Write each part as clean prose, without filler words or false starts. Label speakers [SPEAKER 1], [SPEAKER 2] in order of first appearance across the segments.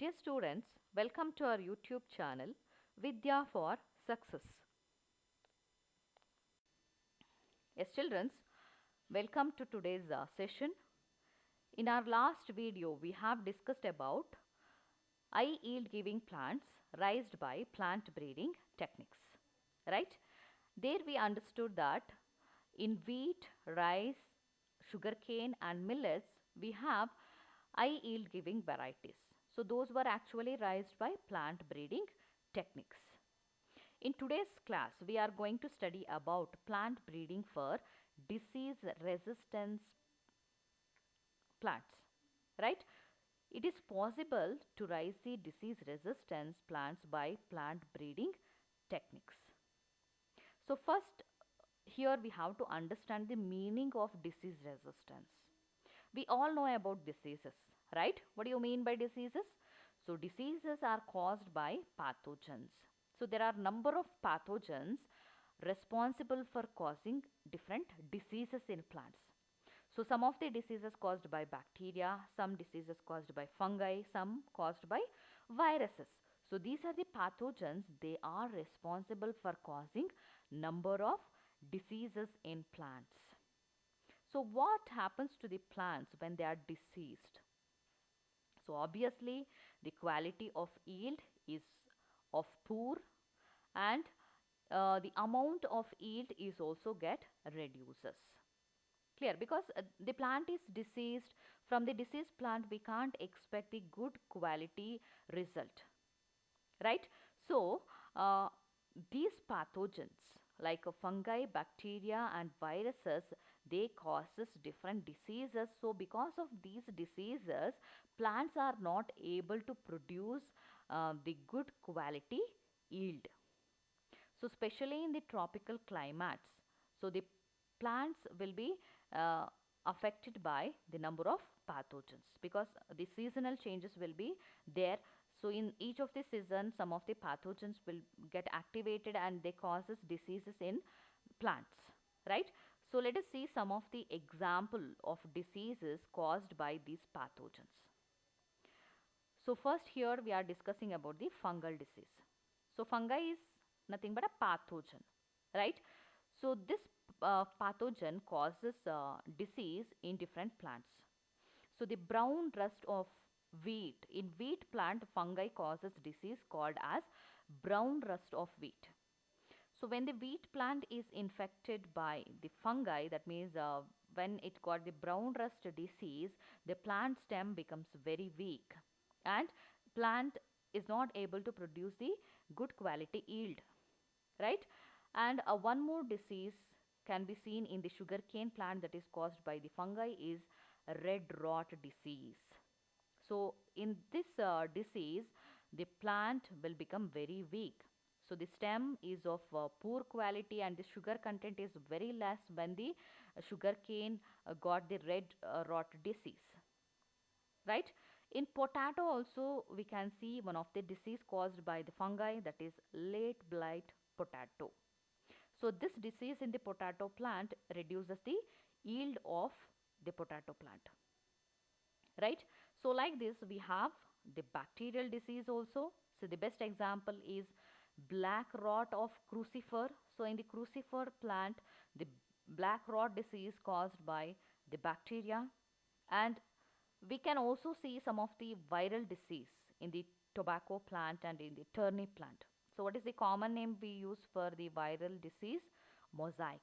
[SPEAKER 1] Dear students, welcome to our YouTube channel Vidya for Success. Yes, children, welcome to today's session. In our last video, we have discussed about high yield giving plants raised by plant breeding techniques. Right? There we understood that in wheat, rice, sugarcane, and millets, we have high yield giving varieties. So, those were actually raised by plant breeding techniques. In today's class, we are going to study about plant breeding for disease resistance plants, right? It is possible to raise the disease resistance plants by plant breeding techniques. So first, here we have to understand the meaning of disease resistance. We all know about diseases, right? What do you mean by diseases? So diseases are caused by pathogens. So there are number of pathogens responsible for causing different diseases in plants. So some of the diseases caused by bacteria, some diseases caused by fungi, some caused by viruses. So these are the pathogens. They are responsible for causing number of diseases in plants. So what happens to the plants when they are diseased? So obviously the quality of yield is of poor, and the amount of yield is also get reduces. Clear, because the plant is diseased. From the diseased plant we can't expect the good quality result, right? So these pathogens like fungi, bacteria and viruses, they causes different diseases. So because of these diseases, plants are not able to produce the good quality yield. So especially in the tropical climates, so the plants will be uh, affected by the number of pathogens because the seasonal changes will be there. So in each of the seasons, some of the pathogens will get activated and they causes diseases in plants, right? So let us see some of the example of diseases caused by these pathogens. So first here we are discussing about the fungal disease. So fungi is nothing but a pathogen, right? So this pathogen causes disease in different plants. So the brown rust of wheat, in wheat plant fungi causes disease called as brown rust of wheat. So when the wheat plant is infected by the fungi, that means when it got the brown rust disease, the plant stem becomes very weak and plant is not able to produce the good quality yield, right? And one more disease can be seen in the sugarcane plant that is caused by the fungi is red rot disease. So in this disease, the plant will become very weak. So the stem is of poor quality and the sugar content is very less when the sugarcane got the red rot disease, right? In potato also we can see one of the disease caused by the fungi, that is late blight potato. So this disease in the potato plant reduces the yield of the potato plant, right? So like this we have the bacterial disease also. So the best example is black rot of crucifer. So in the crucifer plant, the black rot disease caused by the bacteria. And we can also see some of the viral disease in the tobacco plant and in the turnip plant. So what is the common name we use for the viral disease? Mosaic,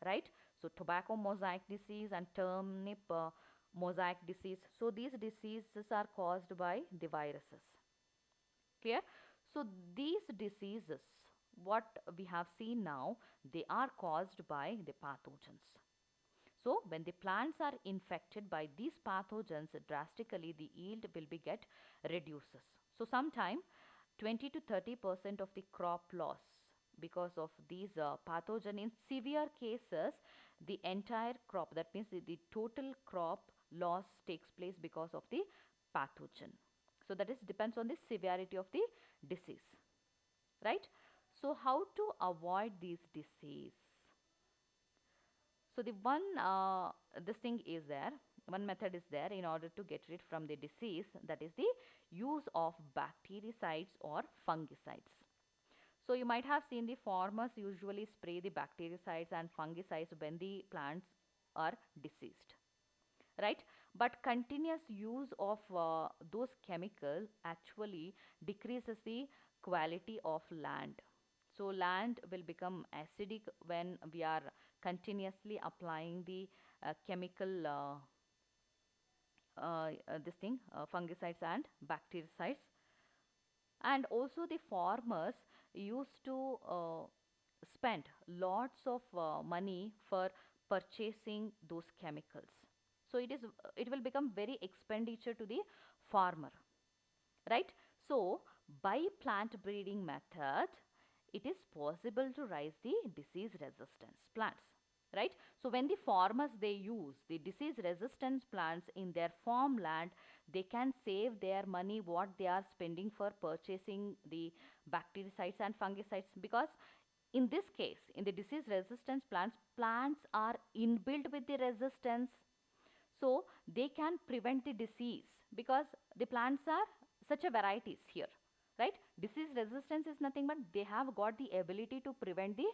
[SPEAKER 1] right? So tobacco mosaic disease and turnip mosaic disease. So these diseases are caused by the viruses. Clear? So these diseases, what we have seen now, they are caused by the pathogens. So when the plants are infected by these pathogens, drastically the yield will be get reduces. So sometime 20 to 30% of the crop loss because of these pathogen. In severe cases, the entire crop, that means the total crop loss takes place because of the pathogen. So that is depends on the severity of the disease, right? So how to avoid these disease? So the one this thing is there. one method is there in order to get rid from the disease, that is the use of bactericides or fungicides. So you might have seen the farmers usually spray the bactericides and fungicides when the plants are diseased, right? But continuous use of those chemicals actually decreases the quality of land. So land will become acidic when we are continuously applying the chemical this thing fungicides and bactericides. And also the farmers used to spend lots of money for purchasing those chemicals. So it will become very expenditure to the farmer, right? So by plant breeding method, it is possible to raise the disease resistance plants, right? So when the farmers they use the disease resistance plants in their farmland, they can save their money what they are spending for purchasing the bactericides and fungicides, because in this case in the disease resistance plants are inbuilt with the resistance, so they can prevent the disease because the plants are such a varieties here, right? Disease resistance is nothing but they have got the ability to prevent the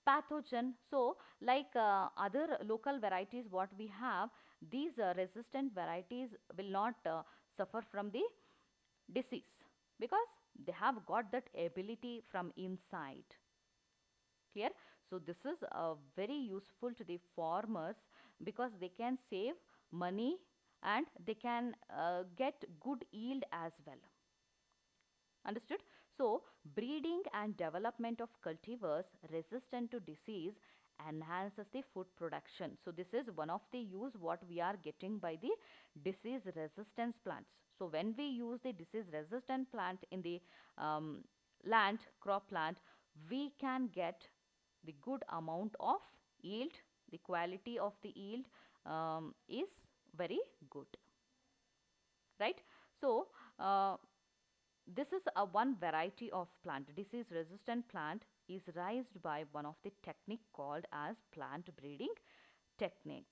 [SPEAKER 1] pathogen. So like other local varieties what we have, these resistant varieties will not suffer from the disease because they have got that ability from inside. Clear? So this is very useful to the farmers because they can save money and they can get good yield as well. Understood? So breeding and development of cultivars resistant to disease enhances the food production. So this is one of the use what we are getting by the disease resistance plants. So when we use the disease resistant plant in the land crop plant, we can get the good amount of yield. The quality of the yield is very good, right? So this is a one variety of plant. Disease resistant plant is raised by one of the technique called as plant breeding technique.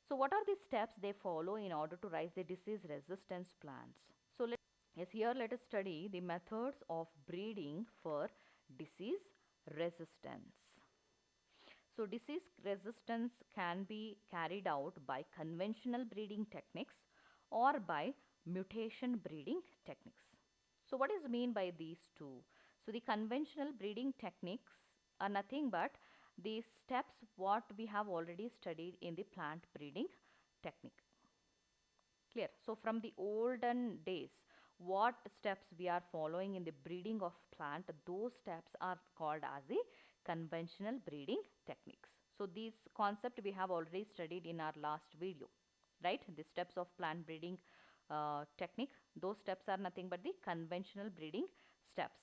[SPEAKER 1] So what are the steps they follow in order to raise the disease resistance plants? So yes, here let us study the methods of breeding for disease resistance. So disease resistance can be carried out by conventional breeding techniques or by mutation breeding techniques. So what is mean by these two? So the conventional breeding techniques are nothing but the steps what we have already studied in the plant breeding technique. Clear? So from the olden days, what steps we are following in the breeding of plant, those steps are called as the conventional breeding techniques. So these concept we have already studied in our last video, right? The steps of plant breeding technique, those steps are nothing but the conventional breeding steps,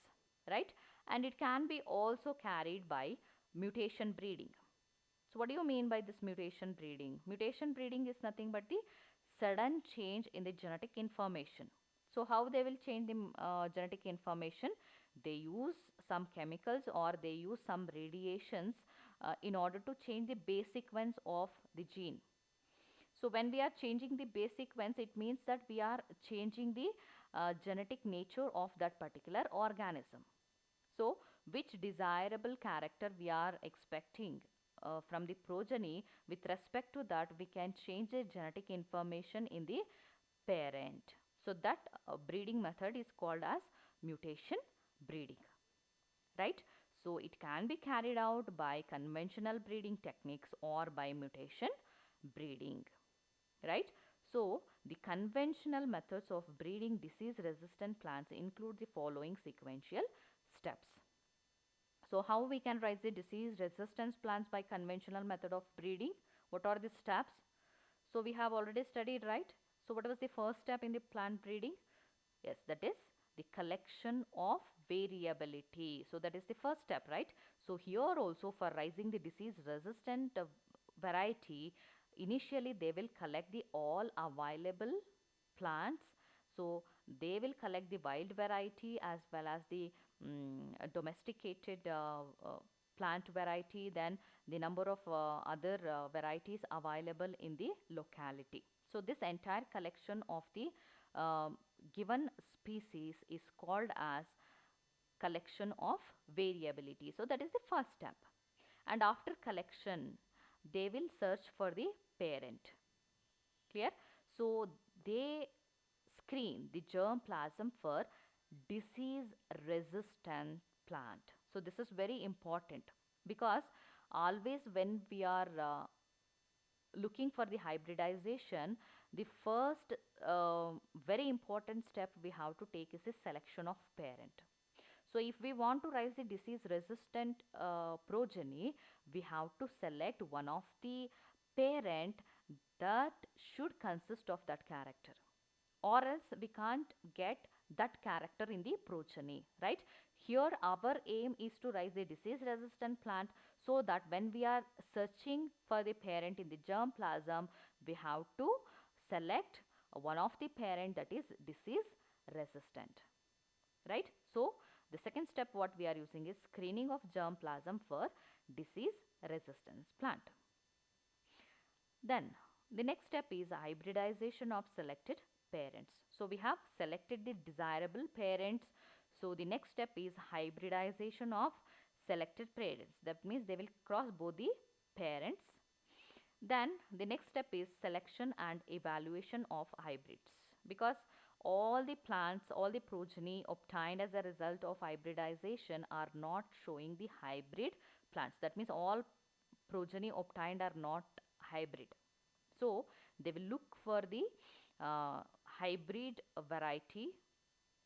[SPEAKER 1] right? And it can be also carried by mutation breeding. So what do you mean by this mutation breeding? Mutation breeding is nothing but the sudden change in the genetic information. So how they will change the genetic information? They use some chemicals or they use some radiations in order to change the base sequence of the gene. So when we are changing the base sequence, it means that we are changing the genetic nature of that particular organism. So which desirable character we are expecting from the progeny, with respect to that we can change the genetic information in the parent. So that breeding method is called as mutation breeding, right? So it can be carried out by conventional breeding techniques or by mutation breeding, right? So the conventional methods of breeding disease resistant plants include the following sequential steps. So how we can raise the disease resistance plants by conventional method of breeding? What are the steps? So we have already studied, right? So what was the first step in the plant breeding? Yes, that is the collection of variability. So that is the first step, right? So here also for raising the disease resistant variety, initially they will collect the all available plants. So they will collect the wild variety as well as the domesticated plant variety, then the number of other varieties available in the locality. So this entire collection of the given species is called as collection of variability. So that is the first step. And after collection, they will search for the parent. Clear? So they screen the germplasm for disease resistant plant. So this is very important, because always when we are looking for the hybridization, the first very important step we have to take is the selection of parent. So if we want to raise the disease resistant progeny, we have to select one of the parent that should consist of that character, or else we can't get that character in the progeny, right? Here our aim is to raise a disease resistant plant, so that when we are searching for the parent in the germplasm, we have to select one of the parent that is disease resistant, right? So the second step what we are using is screening of germplasm for disease resistance plant. Then the next step is hybridization of selected parents. So we have selected the desirable parents. So the next step is hybridization of selected parents. That means they will cross both the parents. Then the next step is selection and evaluation of hybrids, because all the plants, all the progeny obtained as a result of hybridization are not showing the hybrid plants. That means all progeny obtained are not hybrid. So they will look for the hybrid variety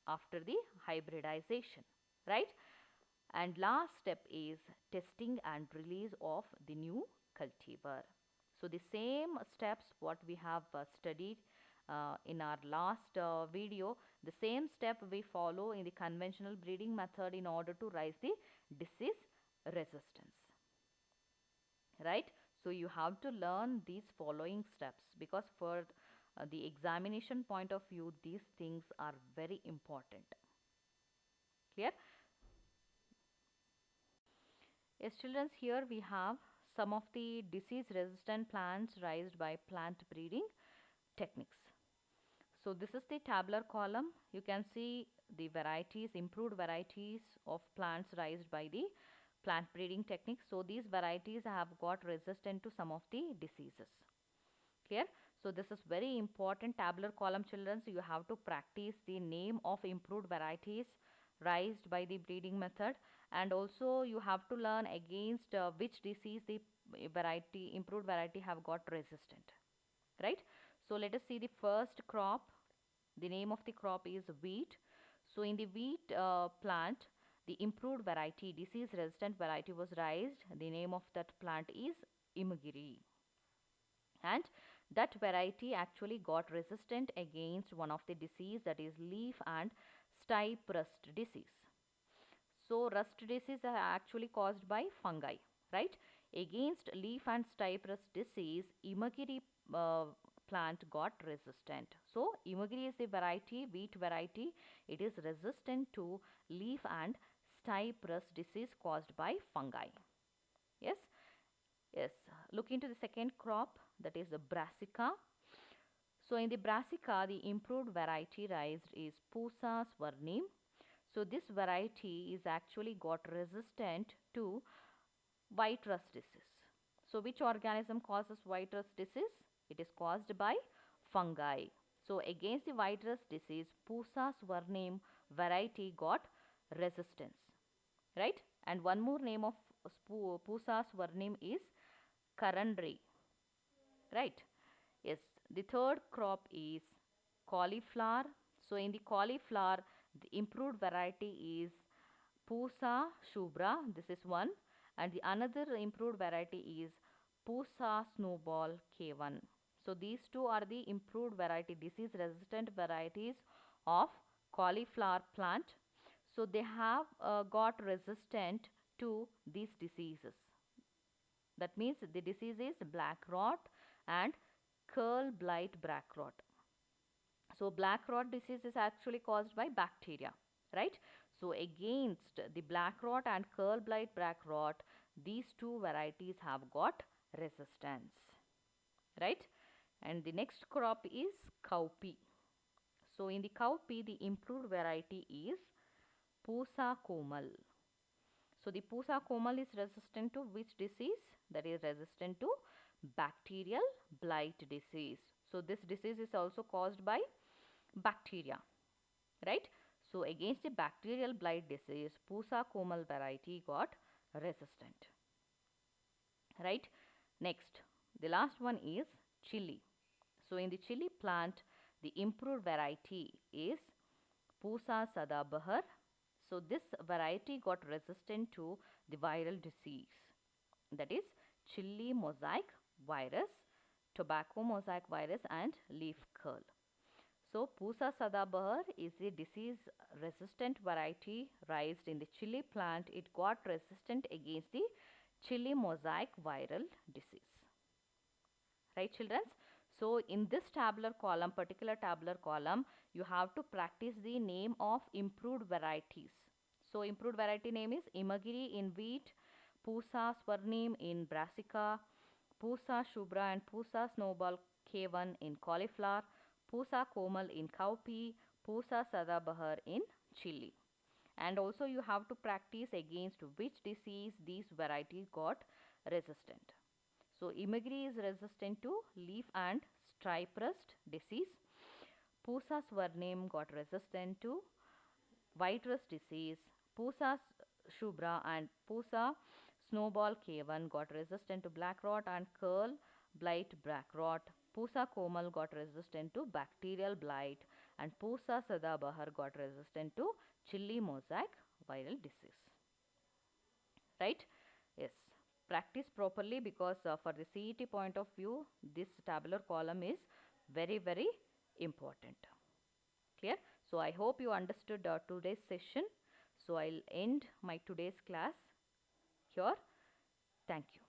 [SPEAKER 1] after the hybridization, right? And last step is testing and release of the new cultivar. So the same steps what we have studied in our last video, the same step we follow in the conventional breeding method in order to raise the disease resistance, right? So you have to learn these following steps, because for the examination point of view, these things are very important. Clear? Yes, children, here we have some of the disease resistant plants raised by plant breeding techniques. So this is the tabular column. You can see the varieties, improved varieties of plants raised by the plant breeding techniques. So these varieties have got resistant to some of the diseases. Clear? So this is very important tabular column, children. So you have to practice the name of improved varieties raised by the breeding method, and also you have to learn against which disease the variety, improved variety have got resistant, right? So let us see the first crop. The name of the crop is wheat. So in the wheat plant, the improved variety, disease resistant variety was raised. The name of that plant is Imagiri, and that variety actually got resistant against one of the disease, that is leaf and stipe rust disease. So rust disease are actually caused by fungi, right? Against leaf and stipe rust disease, Imagiri plant got resistant. So Imagiri is the variety, wheat variety. It is resistant to leaf and stipe rust disease caused by fungi. Yes. Yes, look into the second crop, that is the brassica. So in the brassica, the improved variety raised is Pusa swarnim. So this variety is actually got resistant to white rust disease. So which organism causes white rust disease? It is caused by fungi. So against the white rust disease, Pusa swarnim variety got resistance, right? And one more name of Pusa swarnim is Karandri, right? Yes, the third crop is cauliflower. So in the cauliflower, the improved variety is Pusa shubra. This is one, and the another improved variety is Pusa snowball K1. So these two are the improved variety, disease resistant varieties of cauliflower plant. So they have got resistant to these diseases. That means the disease is black rot and curl blight black rot. So black rot disease is actually caused by bacteria, right? So against the black rot and curl blight black rot, these two varieties have got resistance, right? And the next crop is cowpea. So in the cowpea, the improved variety is Pusa Komal. So the Pusa Komal is resistant to which disease? That is resistant to bacterial blight disease. So this disease is also caused by bacteria, right? So against the bacterial blight disease, Pusa Komal variety got resistant, right? Next, the last one is chili. So in the chili plant, the improved variety is Pusa Sadabahar. So this variety got resistant to the viral disease, that is chili mosaic virus, tobacco mosaic virus, and leaf curl. So Pusa Sadabahar is a disease resistant variety raised in the chili plant. It got resistant against the chili mosaic viral disease. Right, children? So in this tabular column, particular tabular column, you have to practice the name of improved varieties. So improved variety name is Imagiri in wheat, Pusa Swarnim in brassica, Pusa Shubra and Pusa Snowball K1 in cauliflower, Pusa Komal in cowpea, Pusa Sadabahar in chili. And also you have to practice against which disease these varieties got resistant. So Imagri is resistant to leaf and stripe rust disease. Pusa Swarnim got resistant to white rust disease. Pusa Shubra and Pusa Snowball K1 got resistant to black rot and curl blight black rot. Pusa Komal got resistant to bacterial blight and Pusa Sadabahar got resistant to chili mosaic viral disease. Right? Yes. Practice properly because for the CET point of view, this tabular column is very, very important. Clear? So I hope you understood today's session. So I'll end my today's class here. Thank you.